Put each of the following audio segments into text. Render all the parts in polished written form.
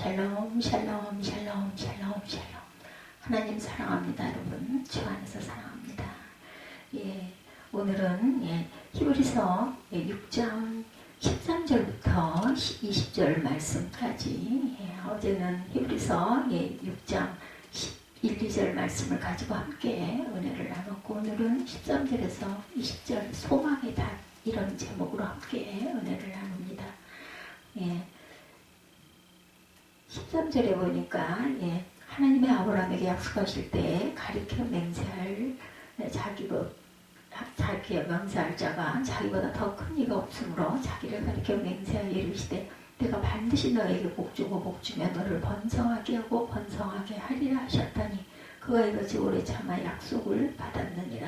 샬롬 샬롬 샬롬 샬롬 샬롬. 하나님 사랑합니다. 여러분 주 안에서 사랑합니다. 오늘은 히브리서 6장 13절부터 20절 말씀까지, 어제는 히브리서 6장 1, 2절 말씀을 가지고 함께 은혜를 나눴고, 오늘은 13절에서 20절 소망의 닷, 이런 제목으로 함께 은혜를 나눕니다. 13절에 보니까 하나님의 아브라함에게 약속하실 때 가리켜 맹세할 자기의 맹세할 자가 자기보다 더 큰 이가 없으므로 자기를 가리켜 맹세하여 이르시되 내가 반드시 너에게 복주고 복주며 너를 번성하게 하고 번성하게 하리라 하셨다니 그가 이것이 오래 참아 약속을 받았느니라.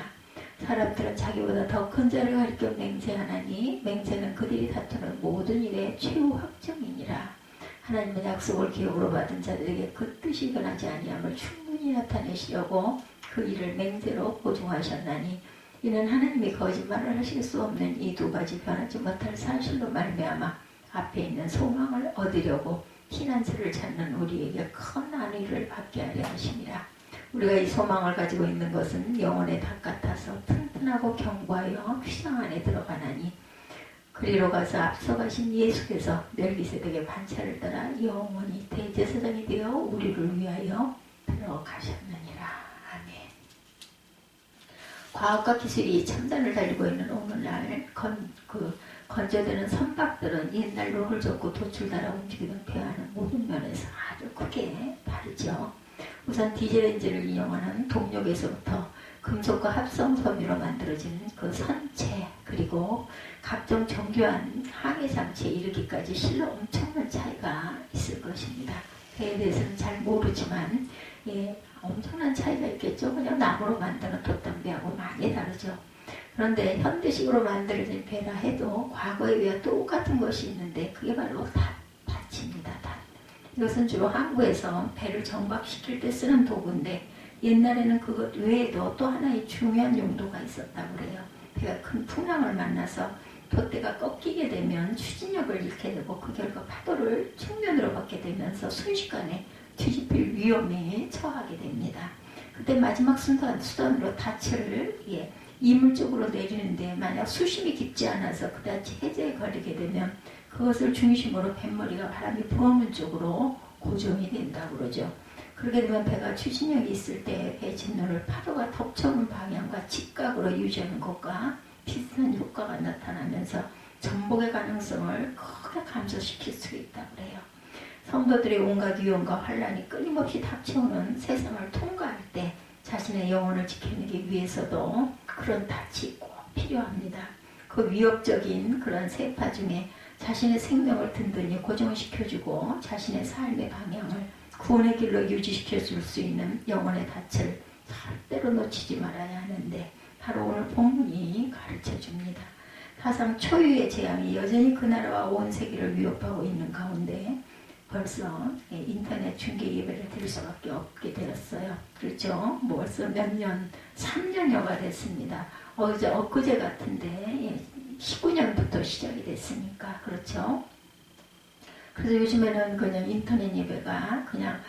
사람들은 자기보다 더 큰 자를 가리켜 맹세하나니 맹세는 그들이 다투는 모든 일의 최후 확정이니라. 하나님은 약속을 기업으로 받은 자들에게 그 뜻이 변하지 아니함을 충분히 나타내시려고 그 일을 맹세로 보증하셨나니 이는 하나님이 거짓말을 하실 수 없는 이 두 가지 변하지 못할 사실로 말미암아 앞에 있는 소망을 얻으려고 피난처를 찾는 우리에게 큰 안위를 받게 하려 하심이라. 우리가 이 소망을 가지고 있는 것은 영혼의 닭 같아서 튼튼하고 견고하여 휘장 안에 들어가나니 그리로 가서 앞서가신 예수께서 멜기세덱의 반차를 따라 영원히 대제사장이 되어 우리를 위하여 들어가셨느니라. 아멘. 과학과 기술이 첨단을 달리고 있는 오늘날 건조되는 선박들은 옛날 롤을 젓고 도출 달아 움직이던 배와는 모든 면에서 아주 크게 다르죠. 우선 디젤 엔진을 이용하는 동력에서부터 금속과 합성 섬유로 만들어진 그 선체, 그리고 각종 정교한 항해 장치에 이르기까지 실로 엄청난 차이가 있을 것입니다. 그에 대해서는 잘 모르지만 엄청난 차이가 있겠죠. 그냥 나무로 만드는 돛담배하고 많이 다르죠. 그런데 현대식으로 만들어진 배라 해도 과거에 비해 똑같은 것이 있는데 그게 바로 닷입니다. 닷. 이것은 주로 항구에서 배를 정박시킬 때 쓰는 도구인데 옛날에는 그것 외에도 또 하나의 중요한 용도가 있었다고 그래요. 배가 큰 풍랑을 만나서 돛대가 꺾이게 되면 추진력을 잃게 되고 그 결과 파도를 측면으로 받게 되면서 순식간에 뒤집힐 위험에 처하게 됩니다. 그때 마지막 수단으로 닻을 이물 쪽으로 내리는데 만약 수심이 깊지 않아서 그다지 해저에 걸리게 되면 그것을 중심으로 뱃머리가 바람이 불어오는 쪽으로 고정이 된다고 그러죠. 그렇게 되면 배가 추진력이 있을 때 배 진로를 파도가 덮쳐오는 방향과 직각으로 유지하는 것과 비슷한 효과가 나타나면서 전복의 가능성을 크게 감소시킬 수 있다고 그래요. 성도들의 온갖 위험과 환란이 끊임없이 닥쳐오는 세상을 통과할 때 자신의 영혼을 지켜내기 위해서도 그런 닻이 꼭 필요합니다. 그 위협적인 그런 세파 중에 자신의 생명을 든든히 고정시켜주고 자신의 삶의 방향을 구원의 길로 유지시켜줄 수 있는 영혼의 닻을 절대로 놓치지 말아야 하는데 바로 오늘 본문이 가르쳐줍니다. 사상 초유의 재앙이 여전히 그 나라와 온 세계를 위협하고 있는 가운데 벌써 인터넷 중계 예배를 드릴 수밖에 없게 되었어요. 그렇죠? 벌써 몇 년, 3년여가 됐습니다. 엊그제 같은데 19년부터 시작이 됐으니까 그렇죠? 그래서 요즘에는 그냥 인터넷 예배가 그냥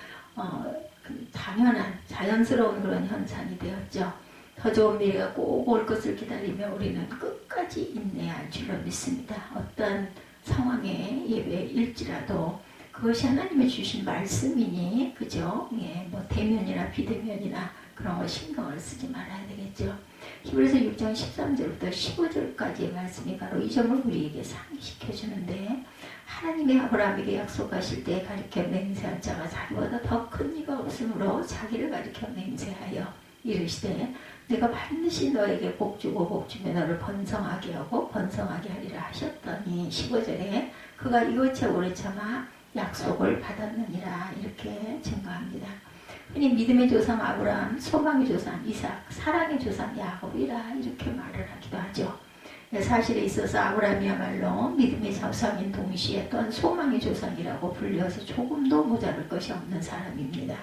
당연한 자연스러운 그런 현상이 되었죠. 더 좋은 미래가 꼭 올 것을 기다리며 우리는 끝까지 인내해야 할 줄로 믿습니다. 어떤 상황의 예배일지라도 그것이 하나님이 주신 말씀이니 그죠? 뭐 대면이나 비대면이나 그런 거 신경을 쓰지 말아야 되겠죠. 히브리서 6장 13절부터 15절까지의 말씀이 바로 이 점을 우리에게 상기시켜 주는데 하나님의 아브라함에게 약속하실 때 가리켜 맹세한 자가 자기보다 더 큰 이가 없으므로 자기를 가리켜 맹세하여 이르시되 내가 반드시 너에게 복주고 복주며 너를 번성하게 하고 번성하게 하리라 하셨더니 15절에 그가 이것에 오래 참아 약속을 받았느니라 이렇게 증거합니다. 흔히 믿음의 조상 아브라함, 소망의 조상 이삭, 사랑의 조상 야곱이라 이렇게 말을 하기도 하죠. 사실에 있어서 아브라함이야말로 믿음의 조상인 동시에 또한 소망의 조상이라고 불려서 조금도 모자랄 것이 없는 사람입니다.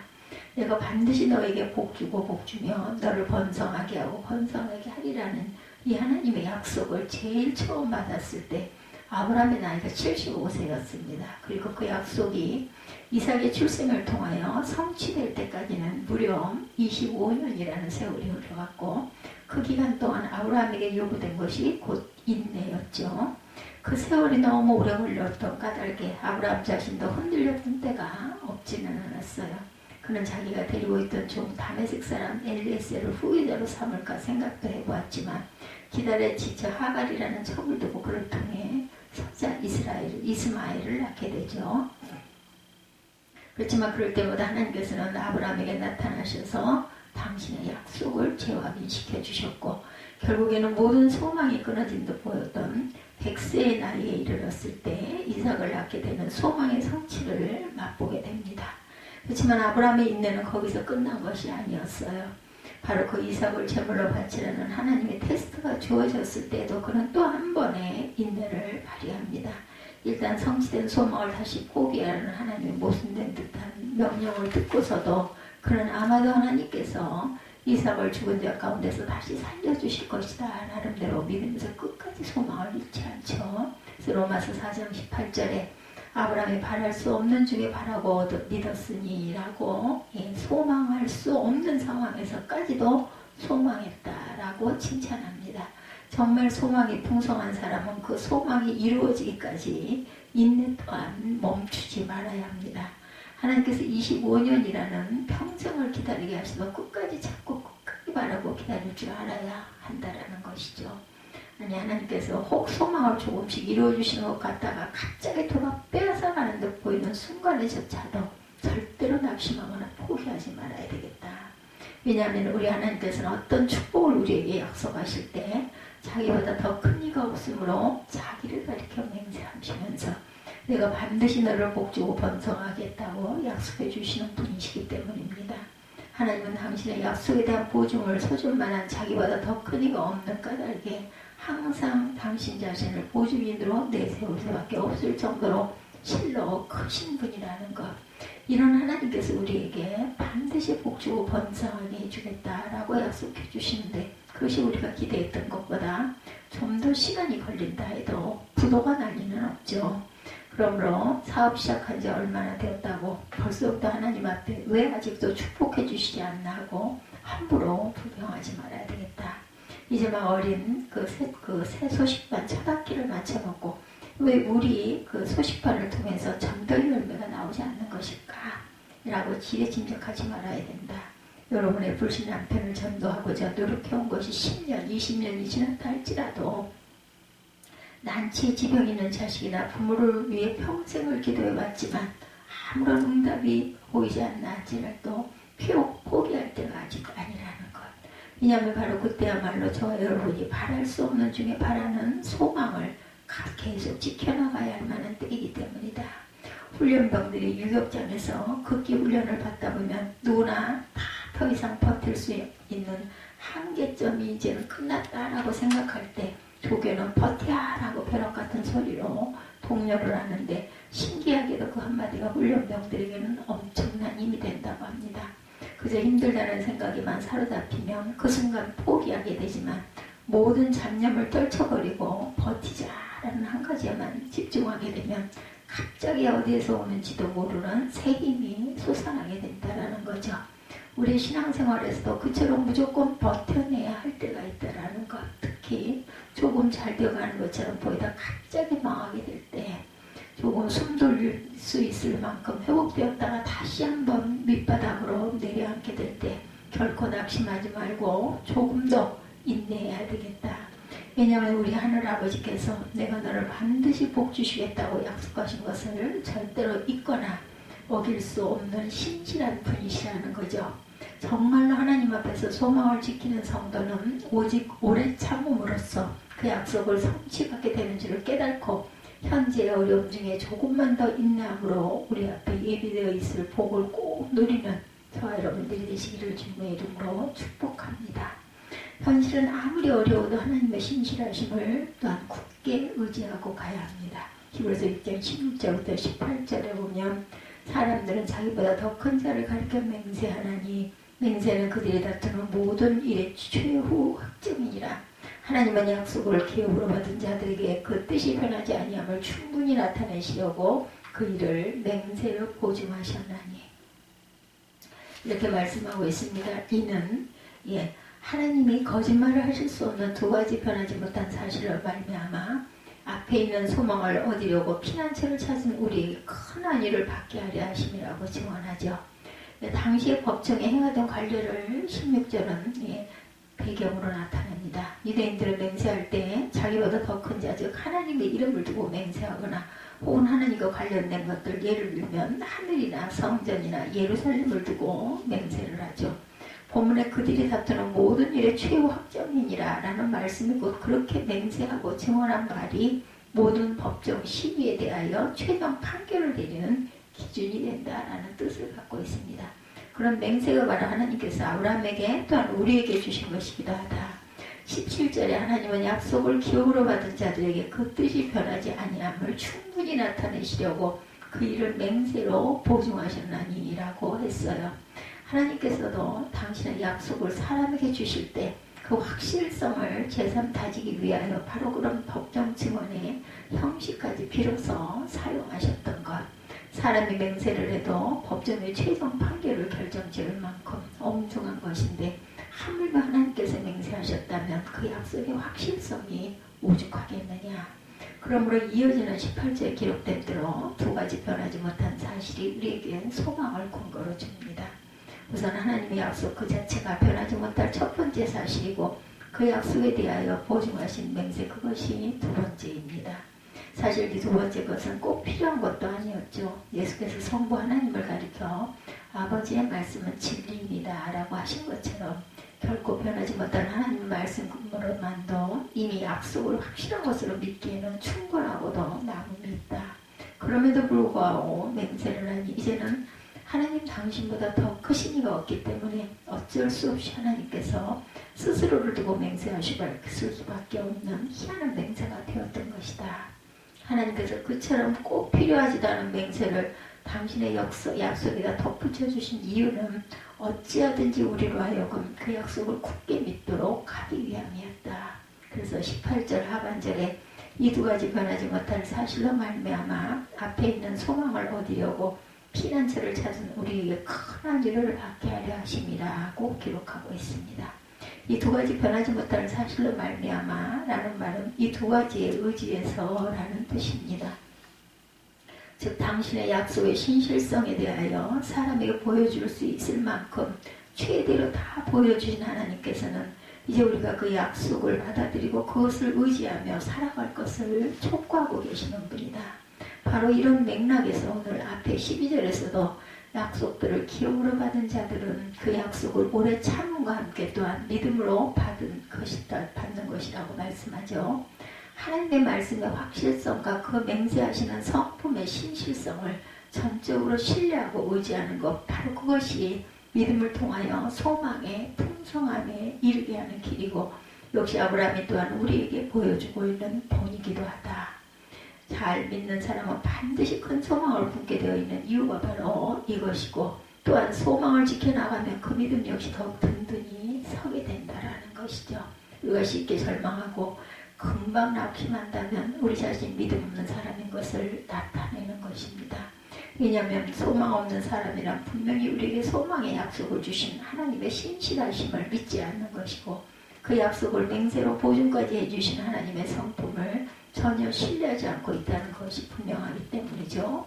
내가 반드시 너에게 복주고 복주며 너를 번성하게 하고 번성하게 하리라는 이 하나님의 약속을 제일 처음 받았을 때 아브라함의 나이가 75세였습니다. 그리고 그 약속이 이삭의 출생을 통하여 성취될 때까지는 무려 25년이라는 세월이 흘러갔고 그 기간 동안 아브라함에게 요구된 것이 곧 인내였죠. 그 세월이 너무 오래 걸렸던 까닭에 아브라함 자신도 흔들렸던 때가 없지는 않았어요. 그는 자기가 데리고 있던 종 다메섹 사람 엘리에셀을 후계자로 삼을까 생각도 해보았지만 기다려 지쳐 하갈이라는 첩을 두고 그를 통해 선자 이스마엘을 낳게 되죠. 그렇지만 그럴 때마다 하나님께서는 아브라함에게 나타나셔서 당신의 약속을 재확인시켜 주셨고 결국에는 모든 소망이 끊어진 듯 보였던 100세의 나이에 이르렀을 때 이삭을 낳게 되는 소망의 성취를 맛보게 됩니다. 그렇지만 아브라함의 인내는 거기서 끝난 것이 아니었어요. 바로 그 이삭을 제물로 바치라는 하나님의 테스트가 주어졌을 때에도 그는 또 한 번의 인내를 발휘합니다. 일단 성취된 소망을 다시 포기하는 하나님의 모순된 듯한 명령을 듣고서도 그는 아마도 하나님께서 이삭을 죽은 자 가운데서 다시 살려주실 것이다 나름대로 믿으면서 끝까지 소망을 잃지 않죠. 그래서 로마서 4장 18절에 아브라함이 바랄 수 없는 중에 바라고 믿었으니 라고 소망할 수 없는 상황에서까지도 소망했다라고 칭찬합니다. 정말 소망이 풍성한 사람은 그 소망이 이루어지기까지 인내 또한 멈추지 말아야 합니다. 하나님께서 25년이라는 평생을 기다리게 하셔도 끝까지 참고 끝까지 바라고 기다릴 줄 알아야 한다라는 것이죠. 아니 하나님께서 혹 소망을 조금씩 이루어주시는 것 같다가 갑자기 돌아 빼앗아가는 듯 보이는 순간에조차도 절대로 낙심하거나 포기하지 말아야 되겠다. 왜냐하면 우리 하나님께서는 어떤 축복을 우리에게 약속하실 때 자기보다 더 큰 이가 없으므로 자기를 가리켜 맹세하시면서 내가 반드시 너를 복주고 번성하겠다고 약속해 주시는 분이시기 때문입니다. 하나님은 당신의 약속에 대한 보증을 서줄 만한 자기보다 더 큰 이가 없는 까닭에 항상 당신 자신을 보증인으로 내세울 수밖에 없을 정도로 실로 크신 분이라는 것. 이런 하나님께서 우리에게 반드시 복주고 번성하게 해주겠다라고 약속해 주시는데 그것이 우리가 기대했던 것보다 좀 더 시간이 걸린다 해도 부도가 날 리는 없죠. 그러므로 사업 시작한 지 얼마나 되었다고 벌써부터 하나님 앞에 왜 아직도 축복해 주시지 않나 하고 함부로 불평하지 말아야 되겠다. 이제 막 어린 그 새 소식반 첫 학기를 마쳐먹고 왜 우리 그 소식반을 통해서 점들 열매가 나오지 않는 것일까? 라고 지레짐작하지 말아야 된다. 여러분의 불신 남편을 전도하고자 노력해온 것이 10년, 20년이 지났다 할지라도 난치에 지병 있는 자식이나 부모를 위해 평생을 기도해왔지만 아무런 응답이 보이지 않나 할지라도 포기할 때가 아직 아니라는 것. 왜냐하면 바로 그때야말로 저와 여러분이 바랄 수 없는 중에 바라는 소망을 계속 지켜나가야 할 만한 때이기 때문이다. 훈련병들이 유격장에서 극기 훈련을 받다 보면 누구나 다 더 이상 버틸 수 있는 한계점이 이제는 끝났다라고 생각할 때 조교는 버텨라고 벼락 같은 소리로 독려를 하는데 신기하게도 그 한마디가 훈련병들에게는 엄청난 힘이 된다고 합니다. 그저 힘들다는 생각에만 사로잡히면 그 순간 포기하게 되지만 모든 잡념을 떨쳐버리고 버티자라는 한 가지에만 집중하게 되면 갑자기 어디에서 오는지도 모르는 새 힘이 솟아나게 된다는 거죠. 우리 신앙생활에서도 그처럼 무조건 버텨내야 할 때가 있다는 것. 특히 조금 잘 되어가는 것처럼 보이다 갑자기 망하게 될 때 조금 숨 돌릴 수 있을 만큼 회복되었다가 다시 한번 밑바닥으로 내려앉게 될 때 결코 낙심하지 말고 조금 더 인내해야 되겠다. 왜냐하면 우리 하늘아버지께서 내가 너를 반드시 복주시겠다고 약속하신 것을 절대로 잊거나 어길 수 없는 신실한 분이시라는 거죠. 정말로 하나님 앞에서 소망을 지키는 성도는 오직 오래 참음으로써 그 약속을 성취하게 되는지를 깨닫고 현재의 어려움 중에 조금만 더 인내함으로 우리 앞에 예비되어 있을 복을 꼭 누리는 저와 여러분들이 되시기를 주님의 이름으로 축복합니다. 현실은 아무리 어려워도 하나님의 신실하심을 또한 굳게 의지하고 가야 합니다. 히브리서 6장 16절부터 18절에 보면 사람들은 자기보다 더 큰 자를 가리켜 맹세하나니 맹세는 그들이 다투는 모든 일의 최후 확정이니라. 하나님은 약속을 기업으로 받은 자들에게 그 뜻이 변하지 아니함을 충분히 나타내시려고 그 일을 맹세로 보증하셨나니 이렇게 말씀하고 있습니다. 이는 하나님이 거짓말을 하실 수 없는 두 가지 변하지 못한 사실을 말미암아 앞에 있는 소망을 얻으려고 피난처를 찾은 우리에게 큰 안위를 받게 하려 하심이라고 증언하죠. 당시의 법정에 행하던 관례를 16절은 배경으로 나타냅니다. 유대인들은 맹세할 때 자기보다 더 큰 자, 즉 하나님의 이름을 두고 맹세하거나 혹은 하나님과 관련된 것들, 예를 들면 하늘이나 성전이나 예루살렘을 두고 맹세를 하죠. 본문에 그들이 다투는 모든 일의 최후 확정이니라 라는 말씀이 곧 그렇게 맹세하고 증언한 말이 모든 법정 시비에 대하여 최종 판결을 내리는 기준이 된다라는 뜻을 갖고 있습니다. 그런 맹세가 바로 하나님께서 아브라함에게 또한 우리에게 주신 것이기도 하다. 17절에 하나님은 약속을 기업으로 받은 자들에게 그 뜻이 변하지 아니함을 충분히 나타내시려고 그 일을 맹세로 보증하셨나니 라고 했어요. 하나님께서도 당신의 약속을 사람에게 주실 때 그 확실성을 제삼 다지기 위하여 바로 그런 법정 증언의 형식까지 빌어서 사용하셨던 것. 사람이 맹세를 해도 법정의 최종 판결을 결정지을 만큼 엄중한 것인데 하물며 하나님께서 맹세하셨다면 그 약속의 확실성이 오죽하겠느냐. 그러므로 이어지는 18절에 기록된 대로 두 가지 변하지 못한 사실이 우리에게 소망을 근거로 줍니다. 우선 하나님의 약속 그 자체가 변하지 못할 첫 번째 사실이고 그 약속에 대하여 보증하신 맹세, 그것이 두 번째입니다. 사실 이 두 번째 것은 꼭 필요한 것도 아니었죠. 예수께서 성부 하나님을 가리켜 아버지의 말씀은 진리입니다 라고 하신 것처럼 결코 변하지 못할 하나님의 말씀으로만도 이미 약속을 확실한 것으로 믿기에는 충분하고도 남음이 있다. 그럼에도 불구하고 맹세를 하니 이제는 하나님 당신보다 더 크신 이가 없기 때문에 어쩔 수 없이 하나님께서 스스로를 두고 맹세하실 수밖에 없는 희한한 맹세가 되었던 것이다. 하나님께서 그처럼 꼭 필요하지도 않은 맹세를 당신의 약속에다 덧붙여주신 이유는 어찌하든지 우리로 하여금 그 약속을 굳게 믿도록 하기 위함이었다. 그래서 18절 하반절에 이 두 가지 변하지 못할 사실로 말미암아 앞에 있는 소망을 얻으려고 피난처를 찾은 우리에게 큰 안위를 받게 하려 하심이라고 기록하고 있습니다. 이 두 가지 변하지 못할 사실로 말미암아 라는 말은 이 두 가지에 의지해서 라는 뜻입니다. 즉 당신의 약속의 신실성에 대하여 사람에게 보여줄 수 있을 만큼 최대로 다 보여주신 하나님께서는 이제 우리가 그 약속을 받아들이고 그것을 의지하며 살아갈 것을 촉구하고 계시는 분이다. 바로 이런 맥락에서 오늘 앞에 12절에서도 약속들을 기업으로 받은 자들은 그 약속을 오래 참음과 함께 또한 믿음으로 받는 것이라고 말씀하죠. 하나님의 말씀의 확실성과 그 맹세하시는 성품의 신실성을 전적으로 신뢰하고 의지하는 것, 바로 그것이 믿음을 통하여 소망의 풍성함에 이르게 하는 길이고 역시 아브라함이 또한 우리에게 보여주고 있는 본이기도 하다. 잘 믿는 사람은 반드시 큰 소망을 품게 되어 있는 이유가 바로 이것이고 또한 소망을 지켜나가면 그 믿음 역시 더욱 든든히 서게 된다라는 것이죠. 우리가 쉽게 절망하고 금방 낙심한다면 우리 자신 믿음 없는 사람인 것을 나타내는 것입니다. 왜냐하면 소망 없는 사람이란 분명히 우리에게 소망의 약속을 주신 하나님의 신실하심을 믿지 않는 것이고 그 약속을 맹세로 보증까지 해주신 하나님의 성품을 전혀 신뢰하지 않고 있다는 것이 분명하기 때문이죠.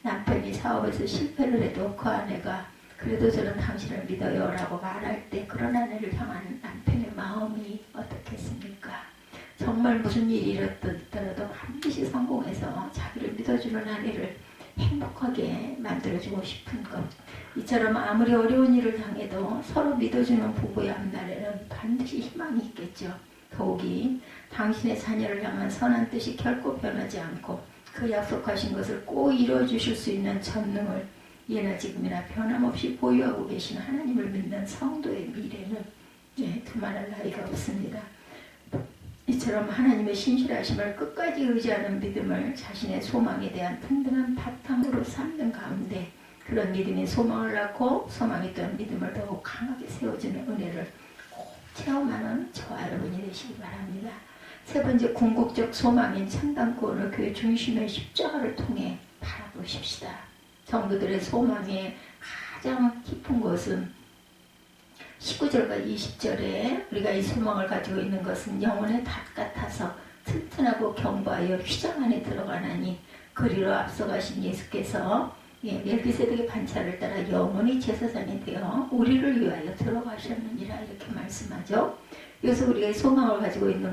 남편이 사업에서 실패를 해도 그 아내가 그래도 저는 당신을 믿어요 라고 말할 때 그런 아내를 향한 남편의 마음이 어떻겠습니까? 정말 무슨 일이 일어나더라도 반드시 성공해서 자기를 믿어주는 아내를 행복하게 만들어주고 싶은 것. 이처럼 아무리 어려운 일을 당해도 서로 믿어주는 부부의 앞날에는 반드시 희망이 있겠죠. 더욱이 당신의 자녀를 향한 선한 뜻이 결코 변하지 않고 그 약속하신 것을 꼭 이루어주실 수 있는 전능을 예나 지금이나 변함없이 보유하고 계신 하나님을 믿는 성도의 미래는 두말할 나위가 없습니다. 이처럼 하나님의 신실하심을 끝까지 의지하는 믿음을 자신의 소망에 대한 든든한 바탕으로 삼는 가운데 그런 믿음이 소망을 낳고 소망이 또한 믿음을 더욱 강하게 세워주는 은혜를 꼭 체험하는 저와 여러분이 되시기 바랍니다. 세 번째 궁극적 소망인 참담 구원을 교회 중심의 십자가를 통해 바라보는 바라보십시다. 성도들의 소망의 가장 깊은 것은 19절과 20절에 우리가 이 소망을 가지고 있는 것은 영혼의 닷 같아서 튼튼하고 견고하여 휘장 안에 들어가나니 그리로 앞서가신 예수께서 멜기세덱의 반차를 따라 영원히 제사장이 되어 우리를 위하여 들어가셨느니라 이렇게 말씀하죠. 여기서 우리가 소망을 가지고 있는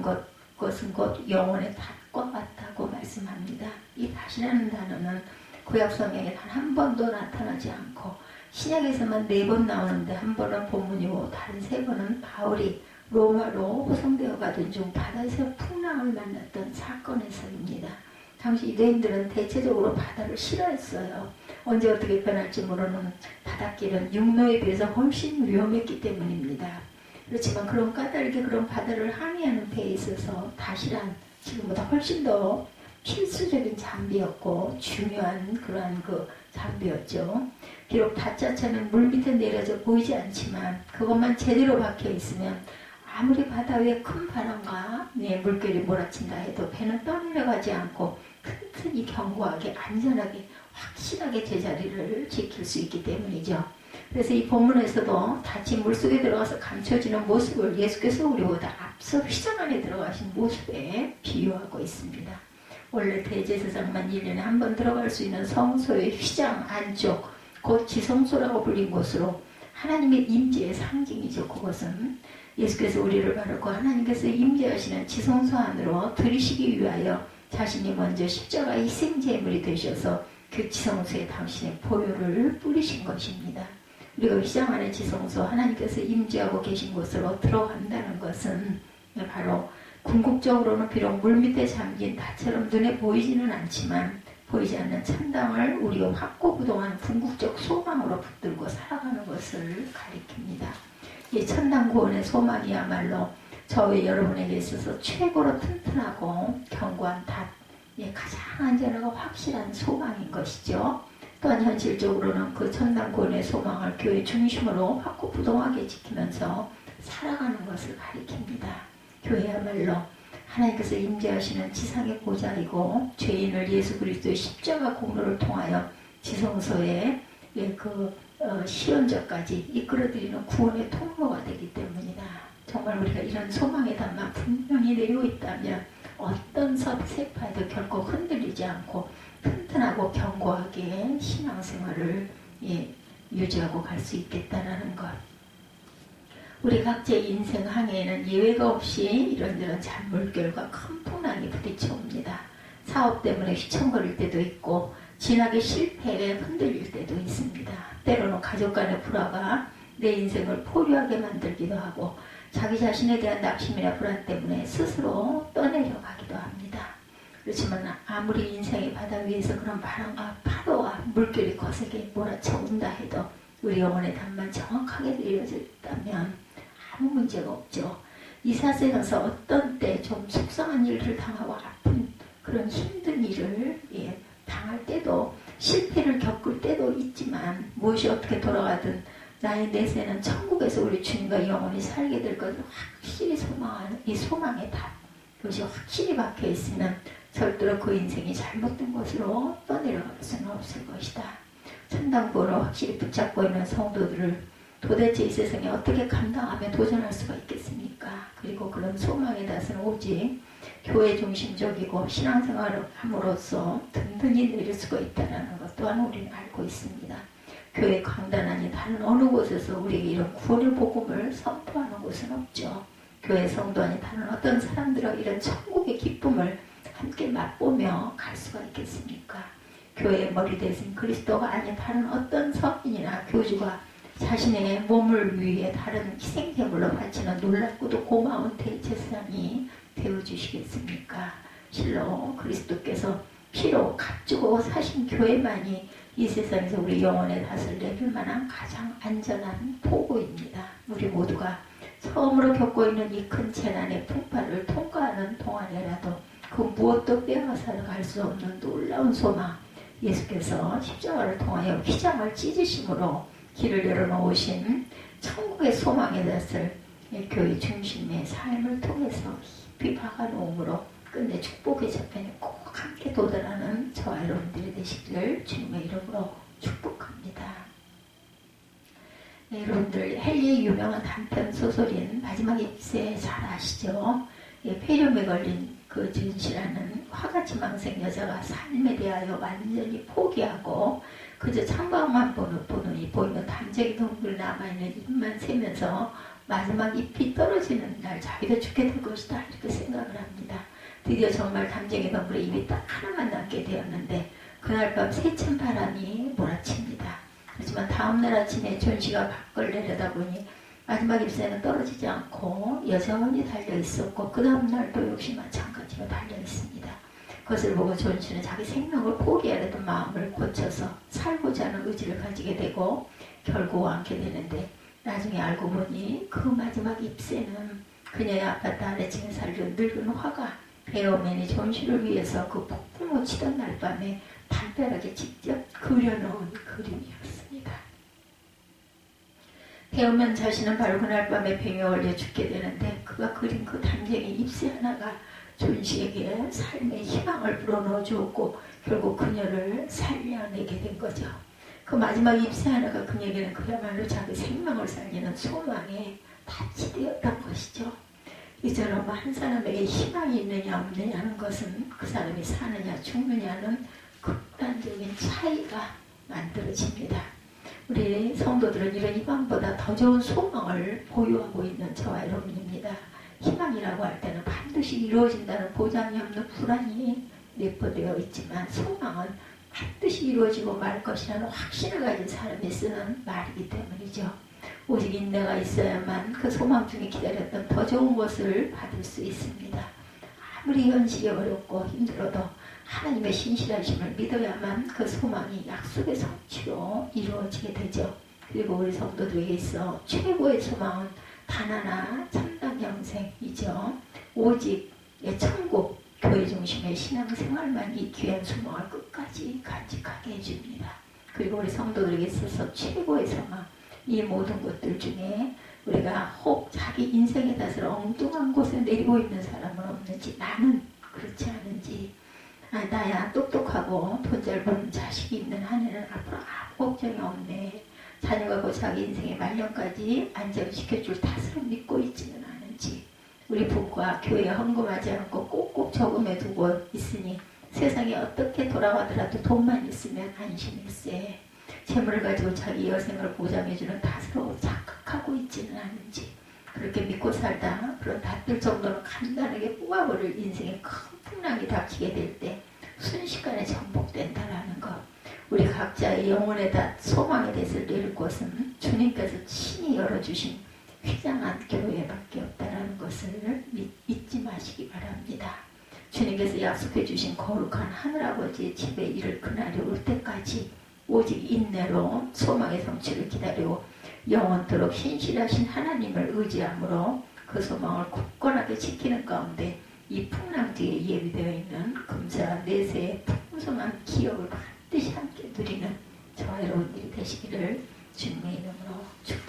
것은 곧 영혼의 닷과 같다고 말씀합니다. 이 닷이라는 단어는 구약 성경에 단 한 번도 나타나지 않고 신약에서만 4번 나오는데 한 번은 본문이고 다른 3번은 바울이 로마로 호송되어 가던 중 바다에서 풍랑을 만났던 사건에서입니다. 당시 유대인들은 대체적으로 바다를 싫어했어요. 언제 어떻게 변할지 모르는 바닷길은 육로에 비해서 훨씬 위험했기 때문입니다. 그렇지만 그런 까닭에 그런 바다를 항해하는 배에 있어서 닷이란 지금보다 훨씬 더 필수적인 장비였고 중요한 그러한 그 장비였죠. 비록 닷 자체는 물 밑에 내려져 보이지 않지만 그것만 제대로 박혀 있으면 아무리 바다 위에 큰 바람과 물결이 몰아친다 해도 배는 떠내려가지 않고 튼튼히 견고하게 안전하게 확실하게 제자리를 지킬 수 있기 때문이죠. 그래서 이 본문에서도 닷이 물속에 들어가서 감춰지는 모습을 예수께서 우리보다 앞서 휘장 안에 들어가신 모습에 비유하고 있습니다. 원래 대제사장만 1년에 한 번 들어갈 수 있는 성소의 휘장 안쪽, 곧 지성소라고 불린 곳으로 하나님의 임재의 상징이죠. 그것은 예수께서 우리를 바르고 하나님께서 임재하시는 지성소 안으로 들이시기 위하여 자신이 먼저 십자가 희생제물이 되셔서 그 지성소에 당신의 보혈을 뿌리신 것입니다. 우리가 휘장 안의 지성소, 하나님께서 임재하고 계신 곳으로 들어간다는 것은 바로 궁극적으로는 비록 물밑에 잠긴 닷처럼 눈에 보이지는 않지만 보이지 않는 천당을 우리가 확고부동한 궁극적 소망으로 붙들고 살아가는 것을 가리킵니다. 이 천당 구원의 소망이야말로 저와 여러분에게 있어서 최고로 튼튼하고 견고한 닷, 가장 안전하고 확실한 소망인 것이죠. 또한 현실적으로는 그 천당 구원의 소망을 교회 중심으로 확고부동하게 지키면서 살아가는 것을 가리킵니다. 교회야말로 하나님께서 임재하시는 지상의 보좌이고 죄인을 예수 그리스도의 십자가 공로를 통하여 지성소의 시온저까지 이끌어들이는 구원의 통로가 되기 때문이다. 정말 우리가 이런 소망의 담만 분명히 내리고 있다면 어떤 세파에도 결코 흔들리지 않고 튼튼하고 견고하게 신앙생활을 유지하고 갈 수 있겠다라는 것. 우리 각자의 인생 항해에는 예외가 없이 이런저런 잔물결과 큰 풍랑이 부딪혀옵니다. 사업 때문에 휘청거릴 때도 있고 진학의 실패에 흔들릴 때도 있습니다. 때로는 가족 간의 불화가 내 인생을 포류하게 만들기도 하고 자기 자신에 대한 낙심이나 불안 때문에 스스로 떠내려가기도 합니다. 그렇지만 아무리 인생의 바다 위에서 그런 바람과 파도와 물결이 거세게 몰아쳐 온다 해도 우리 영혼의 담만 정확하게 내려져 있다면 아무 문제가 없죠. 이 세상에서 어떤 때 좀 속상한 일을 당하고 아픈 그런 힘든 일을 당할 때도 실패를 겪을 때도 있지만 무엇이 어떻게 돌아가든 나의 내세는 천국에서 우리 주님과 영원히 살게 될 것을 확실히 소망하는 이 소망의 답, 그것이 확실히 박혀 있으면 절대로 그 인생이 잘못된 것으로 떠내려갈 수는 없을 것이다. 천당 구원을 확실히 붙잡고 있는 성도들을 도대체 이 세상에 어떻게 감당하며 도전할 수가 있겠습니까? 그리고 그런 소망의 닷은 오직 교회 중심적이고 신앙생활을 함으로써 든든히 내릴 수가 있다는 것 또한 우리는 알고 있습니다. 교회 강단 아닌 다른 어느 곳에서 우리에게 이런 구원의 복음을 선포하는 곳은 없죠. 교회 성도 아닌 다른 어떤 사람들과 이런 천국의 기쁨을 함께 맛보며 갈 수가 있겠습니까? 교회의 머리 대신 그리스도가 아닌 다른 어떤 성인이나 교주가 자신의 몸을 위해 다른 희생제물로 바치는 놀랍고도 고마운 대제사장이 되어주시겠습니까? 실로 그리스도께서 피로 값주고 사신 교회만이 이 세상에서 우리 영혼의 닷을 내릴 만한 가장 안전한 포구입니다. 우리 모두가 처음으로 겪고 있는 이 큰 재난의 풍파를 통과하는 동안에라도 그 무엇도 빼앗아 갈 수 없는 놀라운 소망, 예수께서 십자가를 통하여 휘장을 찢으심으로 길을 열어놓으신 천국의 소망의 닷을 교회 중심의 삶을 통해서 깊이 박아놓음으로 끝내 축복의 저편에 꼭 함께 도달하는 저와 여러분들이 되시기를 주님의 이름으로 축복합니다. 네, 여러분들 헨리의 유명한 단편 소설인 마지막 잎새 잘 아시죠? 예, 폐렴에 걸린 그 준씨라는 화가지망생 여자가 삶에 대하여 완전히 포기하고 그저 창밖만 보느니 보이면 담쟁이 동물 남아있는 잎만 세면서 마지막 잎이 떨어지는 날 자기도 죽게 될 것이다 이렇게 생각을 합니다. 드디어 정말 담쟁이 동물의 잎이 딱 하나만 남게 되었는데 그날 밤 세찬 바람이 몰아칩니다. 하지만 다음날 아침에 존씨가 밖을 내려다보니 마지막 잎새는 떨어지지 않고 여전히 달려있었고 그 다음날도 역시 마찬가지로 달려있습니다. 그것을 보고 존씨는 자기 생명을 포기하려던 마음을 고쳐서 살고자 하는 의지를 가지게 되고 결국 왕게 되는데 나중에 알고 보니 그 마지막 잎새는 그녀의 아파트 아래층에 살던 늙은 화가 베어맨이 존씨를 위해서 그 폭풍 못 치던 날밤에 담벼락에 직접 그려놓은 그림이었습니다. 베어맨 자신은 바로 그날 밤에 병에 걸려 죽게 되는데 그가 그린 그 담쟁이 잎새 하나가 존씨에게 삶의 희망을 불어넣어 주었고 결국 그녀를 살려내게 된 거죠. 그 마지막 잎새 하나가 그녀에게는 그야말로 자기 생명을 살리는 소망의 밭이 되었던 것이죠. 이처럼 한 사람에게 희망이 있느냐 없느냐는 것은 그 사람이 사느냐 죽느냐는 극단적인 차이가 만들어집니다. 우리 성도들은 이런 희망보다 더 좋은 소망을 보유하고 있는 저와 여러분입니다. 희망이라고 할 때는 반드시 이루어진다는 보장이 없는 불안이 내포되어 있지만 소망은 반드시 이루어지고 말 것이라는 확신을 가진 사람이 쓰는 말이기 때문이죠. 오직 인내가 있어야만 그 소망 중에 기다렸던 더 좋은 것을 받을 수 있습니다. 아무리 현실이 어렵고 힘들어도 하나님의 신실하심을 믿어야만 그 소망이 약속의 성취로 이루어지게 되죠. 그리고 우리 성도들에게 있어 최고의 소망은 단 하나 참된 영생이죠. 오직 천국 교회 중심의 신앙생활만 이 귀한 소망을 끝까지 간직하게 해줍니다. 그리고 우리 성도들에게 있어서 최고의 소망, 이 모든 것들 중에 우리가 혹 자기 인생의 탓을 엉뚱한 곳에 내리고 있는 사람은 없는지, 나는 그렇지 않은지, 나야 똑똑하고 돈 잘 버는 자식이 있는 한에는 앞으로 아무 걱정이 없네, 자녀가 곧 자기 인생의 말년까지 안정시켜줄 탓으로 믿고 있지는 않은지, 우리 부부가 교회에 헌금하지 않고 꼭꼭 저금해 두고 있으니 세상이 어떻게 돌아가더라도 돈만 있으면 안심일세, 재물을 가지고 자기 여생을 보장해주는 탓으로 착각하고 있지는 않은지, 그렇게 믿고 살다 그런 탓들 정도는 간단하게 뽑아버릴 인생에 큰 풍랑이 닥치게 될 때 순식간에 정복된다라는 것, 우리 각자의 영혼의 탓, 소망의 탓을 내릴 곳은 주님께서 친히 열어주신 휘장한 교회밖에 없다라는 것을 잊지 마시기 바랍니다. 주님께서 약속해 주신 거룩한 하늘아버지의 집에 이를 그날이 올 때까지 오직 인내로 소망의 성취를 기다리고 영원토록 신실하신 하나님을 의지함으로 그 소망을 굳건하게 지키는 가운데 이 풍랑지에 예비되어 있는 금세와 내세의 풍성한 기업을 반드시 함께 누리는 저와 여러분들이 되시기를 주님의 이름으로 축복합니다.